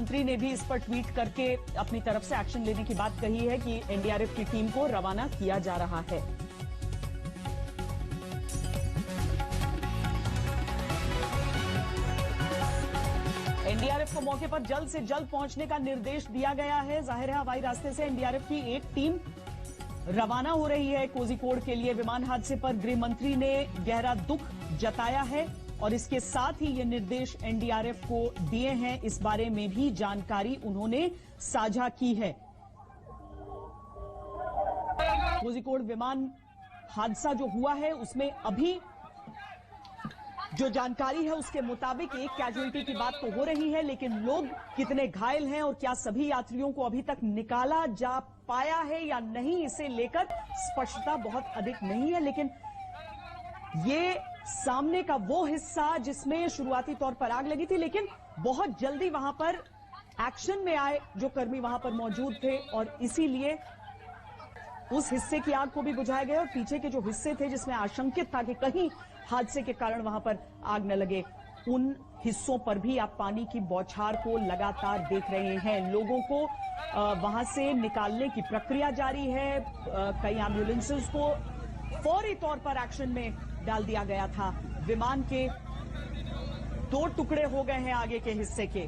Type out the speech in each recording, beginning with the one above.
मंत्री ने भी इस पर ट्वीट करके अपनी तरफ से एक्शन लेने की बात कही है कि एनडीआरएफ की टीम को रवाना किया जा रहा है। एनडीआरएफ को मौके पर जल्द से जल्द पहुंचने का निर्देश दिया गया है। जाहिर है हवाई रास्ते से एनडीआरएफ की एक टीम रवाना हो रही है कोझिकोड के लिए। विमान हादसे पर गृह मंत्री ने गहरा दुख जताया है और इसके साथ ही ये निर्देश एनडीआरएफ को दिए हैं। इस बारे में भी जानकारी उन्होंने साझा की है। कोझिकोड विमान हादसा जो हुआ है उसमें अभी जो जानकारी है उसके मुताबिक एक कैजुअल्टी की बात तो हो रही है, लेकिन लोग कितने घायल हैं और क्या सभी यात्रियों को अभी तक निकाला जा पाया है या नहीं, इसे लेकर स्पष्टता बहुत अधिक नहीं है। लेकिन ये सामने का वो हिस्सा जिसमें शुरुआती तौर पर आग लगी थी, लेकिन बहुत जल्दी वहां पर एक्शन में आए जो कर्मी वहां पर मौजूद थे और इसीलिए उस हिस्से की आग को भी बुझाया गया और पीछे के जो हिस्से थे जिसमें आशंकित था कि कहीं हादसे के कारण वहां पर आग न लगे, उन हिस्सों पर भी आप पानी की बौछार को लगातार देख रहे हैं। लोगों को वहां से निकालने की प्रक्रिया जारी है। कई एम्बुलेंसेस को फौरी तौर पर एक्शन में डाल दिया गया था। विमान के 2 टुकड़े हो गए हैं आगे के हिस्से के।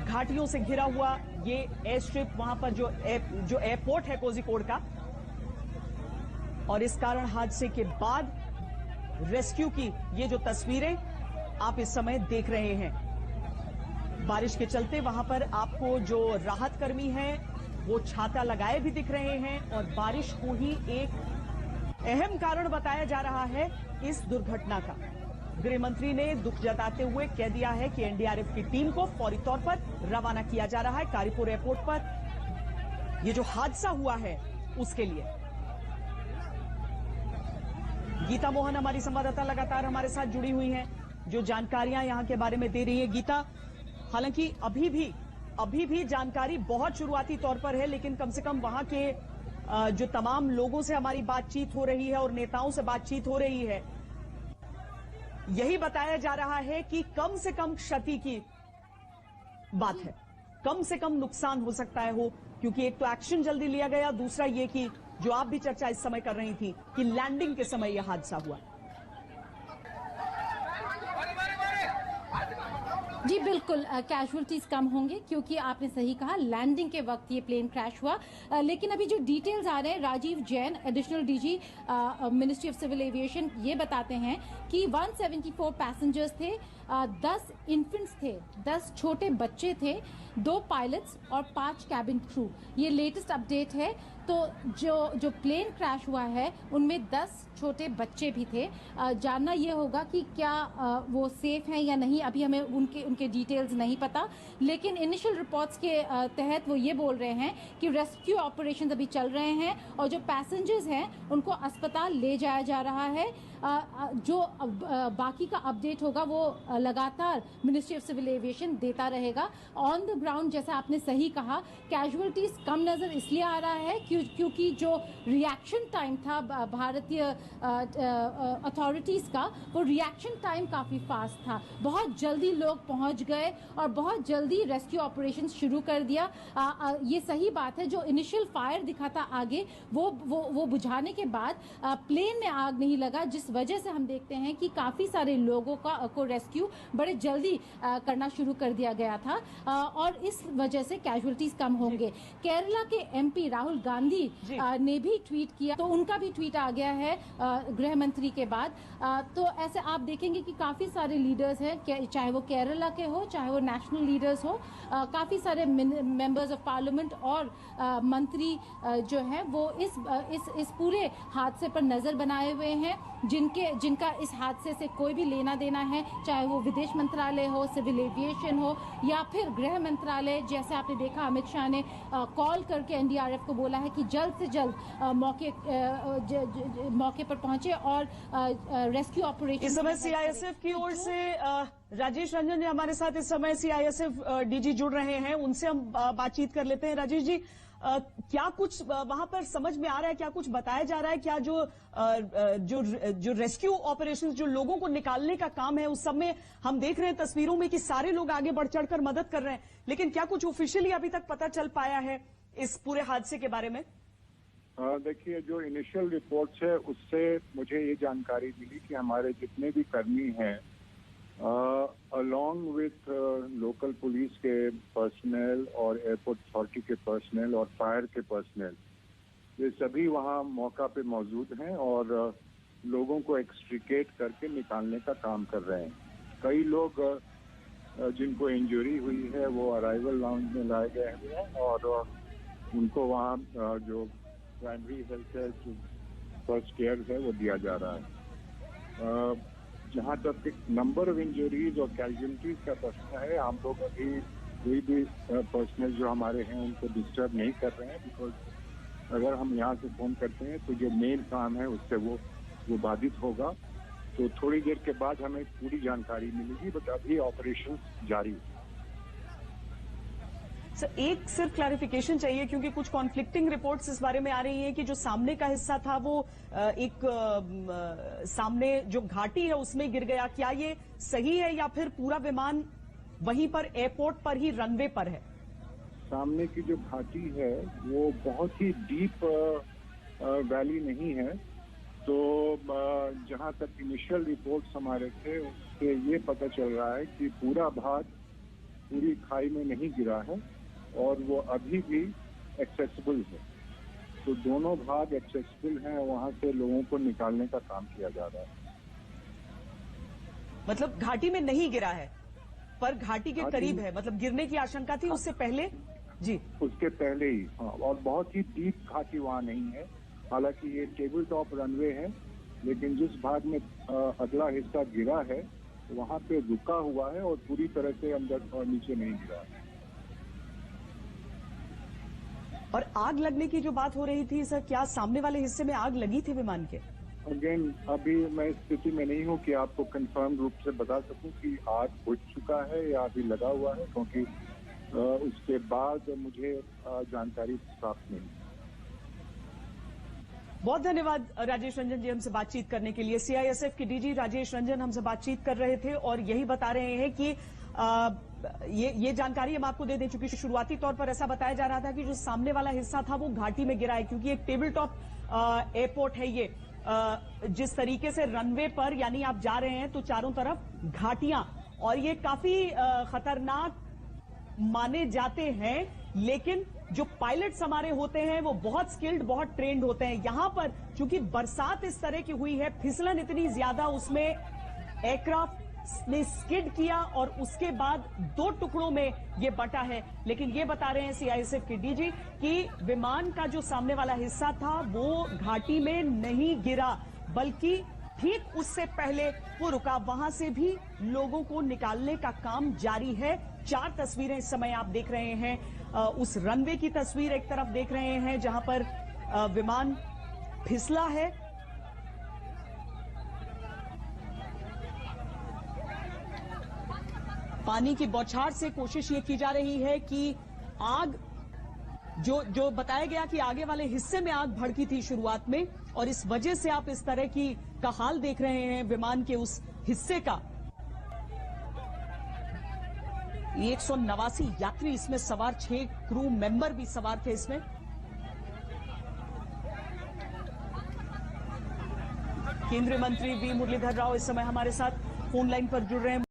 घाटियों से घिरा हुआ ये एयर स्ट्रिप वहां पर जो एयरपोर्ट है कोझिकोड का, और इस कारण हादसे के बाद रेस्क्यू की ये जो तस्वीरें आप इस समय देख रहे हैं। बारिश के चलते वहां पर आपको जो राहत कर्मी हैं वो छाता लगाए भी दिख रहे हैं और बारिश को ही एक अहम कारण बताया जा रहा है इस दुर्घटना का। गृह मंत्री ने दुख जताते हुए कह दिया है कि एनडीआरएफ की टीम को फौरी तौर पर रवाना किया जा रहा है कारीपुर एयरपोर्ट पर ये जो हादसा हुआ है उसके लिए। गीता मोहन हमारी संवाददाता लगातार हमारे साथ जुड़ी हुई हैं, जो जानकारियां यहां के बारे में दे रही है। गीता, हालांकि अभी भी जानकारी बहुत शुरुआती तौर पर है, लेकिन कम से कम वहां के जो तमाम लोगों से हमारी बातचीत हो रही है और नेताओं से बातचीत हो रही है, यही बताया जा रहा है कि कम से कम क्षति की बात है, कम से कम नुकसान हो सकता है हो, क्योंकि एक तो एक्शन जल्दी लिया गया, दूसरा ये कि जो आप भी चर्चा इस समय कर रही थी कि लैंडिंग के समय यह हादसा हुआ। जी बिल्कुल, कैजुअल्टीज कम होंगे क्योंकि आपने सही कहा लैंडिंग के वक्त ये प्लेन क्रैश हुआ। लेकिन अभी जो डिटेल्स आ रहे हैं, Rajiv Jain additional DG ministry of civil aviation ये बताते हैं कि 174 पैसेंजर्स थे, 10 इन्फेंट्स थे, 10 छोटे बच्चे थे, 2 पायलट्स और 5 कैबिन क्रू। ये लेटेस्ट अपडेट है। तो जो प्लेन क्रैश हुआ है उनमें 10 छोटे बच्चे भी थे। जानना ये होगा कि क्या वो सेफ हैं या नहीं, अभी हमें उनके डिटेल्स नहीं पता, लेकिन इनिशियल रिपोर्ट्स के तहत वो ये बोल रहे हैं कि रेस्क्यू ऑपरेशंस अभी चल रहे हैं और जो पैसेंजर्स हैं उनको अस्पताल ले जाया जा रहा है। जो बाकी का अपडेट होगा वो लगातार मिनिस्ट्री ऑफ सिविल एविएशन देता रहेगा। ऑन द ग्राउंड जैसा आपने सही कहा, कैजुअल्टीज कम नजर इसलिए आ रहा है क्योंकि जो रिएक्शन टाइम था भारतीय अथॉरिटीज का, वो रिएक्शन टाइम काफी फास्ट था। बहुत जल्दी लोग पहुंच गए और बहुत जल्दी रेस्क्यू ऑपरेशन शुरू कर दिया। ये सही बात है, जो इनिशियल फायर दिखा था आगे वो बुझाने के बाद प्लेन में आग नहीं लगा, जिस वजह से हम देखते हैं कि काफी सारे लोगों को रेस्क्यू बड़े जल्दी करना शुरू कर दिया गया था और इस वजह से कैजुअल्टीज कम होंगे। केरला के एमपी राहुल गांधी ने भी ट्वीट किया, तो उनका भी ट्वीट आ गया है गृह मंत्री के बाद। तो ऐसे आप देखेंगे कि काफी सारे लीडर्स हैं, चाहे वो केरला के हो चाहे वो नेशनल लीडर्स हो, काफी सारे मेंबर्स ऑफ पार्लियामेंट और मंत्री जो हैं वो इस पूरे हादसे पर नजर बनाए हुए हैं, जिनका इस हादसे से कोई भी लेना देना है, चाहे वो विदेश मंत्रालय हो, सिविल एविएशन हो या फिर गृह मंत्रालय। जैसे आपने देखा अमित शाह ने कॉल करके एनडीआरएफ को बोला है कि जल्द से जल्द मौके पर पहुंचे और रेस्क्यू ऑपरेशन। इस समय सीआईएसएफ की ओर से राजेश रंजन जी हमारे साथ इस समय सीआईएसएफ डीजी जुड़ रहे हैं, उनसे हम बातचीत कर लेते हैं। राजेश जी, क्या कुछ वहां पर समझ में आ रहा है, क्या कुछ बताया जा रहा है? क्या जो रेस्क्यू ऑपरेशंस, जो लोगों को निकालने का काम है, उस सब में हम देख रहे हैं तस्वीरों में कि सारे लोग आगे बढ़ चढ़कर मदद कर रहे हैं, लेकिन क्या कुछ ऑफिशियली अभी तक पता चल पाया है इस पूरे हादसे के बारे में? देखिए, जो इनिशियल रिपोर्ट्स है उससे मुझे ये जानकारी मिली कि हमारे जितने भी कर्मी हैं, अलॉन्ग विथ लोकल पुलिस के पर्सनल और एयरपोर्ट अथॉरिटी के पर्सनल और फायर के पर्सनल, ये सभी वहाँ मौका पे मौजूद हैं और लोगों को एक्सट्रिकेट करके निकालने का काम कर रहे हैं। कई लोग जिनको इंजरी हुई है वो अराइवल लाउंज में लाए गए हैं और उनको वहाँ जो प्राइमरी हेल्थ है, जो फर्स्ट केयर है, वो दिया जा रहा है। जहाँ तक नंबर ऑफ इंजरीज और कैजुअलिटीज का प्रश्न है, हम लोग अभी कोई भी पर्सनल जो हमारे हैं उनको डिस्टर्ब नहीं कर रहे हैं, बिकॉज अगर हम यहाँ से फोन करते हैं तो जो मेन काम है उससे वो बाधित होगा। तो थोड़ी देर के बाद हमें पूरी जानकारी मिलेगी, बट अभी ऑपरेशन जारी है। सर, एक सिर्फ क्लैरिफिकेशन चाहिए, क्योंकि कुछ कॉन्फ्लिक्टिंग रिपोर्ट्स इस बारे में आ रही हैं कि जो सामने का हिस्सा था वो एक सामने जो घाटी है उसमें गिर गया। क्या ये सही है या फिर पूरा विमान वहीं पर एयरपोर्ट पर ही रनवे पर है? सामने की जो घाटी है वो बहुत ही डीप वैली नहीं है, तो जहां तक इनिशियल रिपोर्ट्स हमारे थे उससे ये पता चल रहा है कि पूरा भाग पूरी खाई में नहीं गिरा है और वो अभी भी एक्सेसिबल है। तो दोनों भाग एक्सेसिबल हैं, वहां से लोगों को निकालने का काम किया जा रहा है। मतलब घाटी में नहीं गिरा है पर घाटी के करीब है, मतलब गिरने की आशंका थी उससे पहले? जी, उसके पहले ही। हाँ, और बहुत ही डीप घाटी वहां नहीं है। हालांकि ये टेबल टॉप रनवे है, लेकिन जिस भाग में अगला हिस्सा गिरा है वहां पे रुका हुआ है और पूरी तरह से अंदर और नीचे नहीं गिरा है। और आग लगने की जो बात हो रही थी सर, क्या सामने वाले हिस्से में आग लगी थी विमान के? अगेन, अभी मैं इस स्थिति में नहीं हूं कि आपको कंफर्म रूप से बता सकूं कि आग बुझ चुका है या अभी लगा हुआ है, क्योंकि उसके बाद मुझे जानकारी प्राप्त नहीं। बहुत धन्यवाद राजेश रंजन जी, हमसे बातचीत करने के लिए। सीआईएसएफ के डीजी राजेश रंजन हमसे बातचीत कर रहे थे और यही बता रहे हैं कि ये जानकारी हम आपको दे दें, चूंकि शुरुआती तौर पर ऐसा बताया जा रहा था कि जो सामने वाला हिस्सा था वो घाटी में गिरा है, क्योंकि एक टेबल टॉप एयरपोर्ट है ये। जिस तरीके से रनवे पर यानी आप जा रहे हैं तो चारों तरफ घाटियां, और ये काफी खतरनाक माने जाते हैं, लेकिन जो पायलट्स हमारे होते हैं वो बहुत स्किल्ड, बहुत ट्रेंड होते हैं। यहां पर चूंकि बरसात इस तरह की हुई है, फिसलन इतनी ज्यादा, उसमें एयरक्राफ्ट ने स्किड किया और उसके बाद 2 टुकड़ों में ये बटा है। लेकिन ये बता रहे हैं सीआईएसएफ के डीजी कि विमान का जो सामने वाला हिस्सा था वो घाटी में नहीं गिरा, बल्कि ठीक उससे पहले वो रुका। वहां से भी लोगों को निकालने का काम जारी है। 4 तस्वीरें इस समय आप देख रहे हैं। उस रनवे की तस्वीर एक तरफ देख रहे हैं जहां पर विमान फिसला है, पानी की बौछार से कोशिश ये की जा रही है कि आग जो बताया गया कि आगे वाले हिस्से में आग भड़की थी शुरुआत में, और इस वजह से आप इस तरह का हाल देख रहे हैं विमान के उस हिस्से का। 189 यात्री इसमें सवार, 6 क्रू मेंबर भी सवार थे इसमें। केंद्रीय मंत्री वी मुरलीधर राव इस समय हमारे साथ फोन लाइन पर जुड़ रहे हैं।